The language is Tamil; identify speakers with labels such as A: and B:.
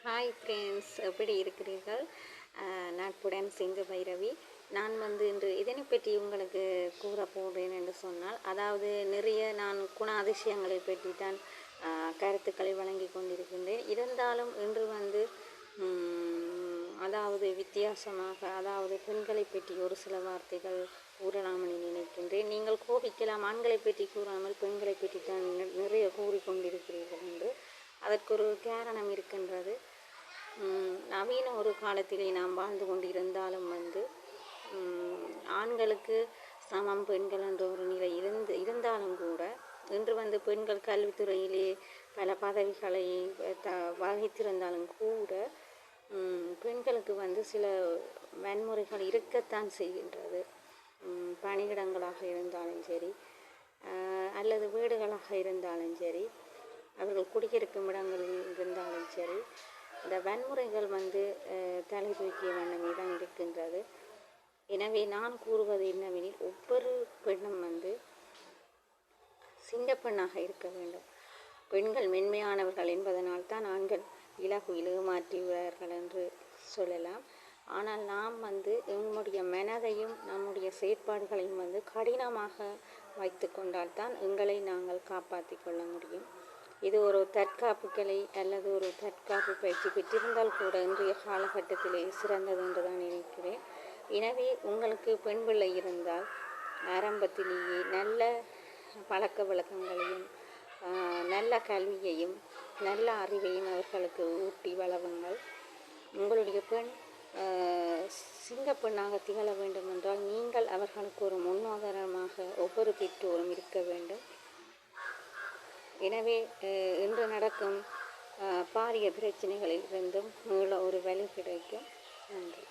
A: ஹாய் ஃப்ரெண்ட்ஸ், எப்படி இருக்கிறீர்கள்? நட்புடன் சிந்து பைரவி. நான் இன்று இதனை பற்றி உங்களுக்கு கூற போகிறேன் என்று சொன்னால், அதாவது நிறைய நான் குணாதிசயங்களை பற்றி தான் கருத்துக்களை வழங்கி கொண்டிருக்கின்றேன். இருந்தாலும் இன்று அதாவது வித்தியாசமாக, அதாவது பெண்களை பற்றி ஒரு சில வார்த்தைகள் கூறலாம் என்று நினைக்கின்றேன். நீங்கள் கோபிக்கலாம், ஆண்களை பற்றி கூறாமல் பெண்களை பற்றி தான் நிறைய கூறிக்கொண்டிருக்கிறீர்கள் என்று. அதற்கு ஒரு காரணம் இருக்கின்றது. நவீன ஒரு காலத்திலே நாம் வாழ்ந்து கொண்டிருந்தாலும் ஆண்களுக்கு சமம் பெண்கள் என்ற ஒரு நிலை இருந்தாலும் கூட இன்று பெண்கள் கல்வித்துறையிலே பல பதவிகளை வகித்திருந்தாலும் கூட பெண்களுக்கு சில வன்முறைகள் இருக்கத்தான் செய்கின்றது. பணியிடங்களாக இருந்தாலும் சரி, அல்லது வீடுகளாக இருந்தாலும் சரி, அவர்கள் குடியிருக்கும் இடங்களில் இருந்தாலும் சரி, இந்த வன்முறைகள் தலை தூக்கிய வண்ணமே தான் இருக்கின்றது. எனவே நான் கூறுவது என்னவெனில், ஒவ்வொரு பெண்ணும் சிங்க பெண்ணாக இருக்க வேண்டும். பெண்கள் மென்மையானவர்கள் என்பதனால் தான் ஆண்கள் இலகு மாற்றிவிடுவார்கள் என்று சொல்லலாம். ஆனால் நாம் நம்முடைய மனதையும் நம்முடைய செயற்பாடுகளையும் கடினமாக வைத்து கொண்டால்தான் எங்களை நாங்கள் காப்பாற்றி கொள்ள முடியும். இது ஒரு தற்காப்பு கலை அல்லது ஒரு தற்காப்பு பயிற்சி பெற்றிருந்தால் கூட இன்றைய காலகட்டத்திலே சிறந்தது என்று தான் நினைக்கிறேன். எனவே உங்களுக்கு பெண் பிள்ளை இருந்தால் ஆரம்பத்திலேயே நல்ல பழக்க வழக்கங்களையும் நல்ல கல்வியையும் நல்ல அறிவையும் அவர்களுக்கு ஊட்டி வளவுங்கள். உங்களுடைய பெண் சிங்க பெண்ணாக திகழ வேண்டும் என்றால் நீங்கள் அவர்களுக்கு ஒரு முன்னுதாரணமாக ஒவ்வொரு பெற்றோரும் இருக்க வேண்டும். எனவே இன்று நடக்கும் பாரிய பிரச்சனைகளில் இருந்தும் மீள ஒரு வழி கிடைக்கும். நன்றி.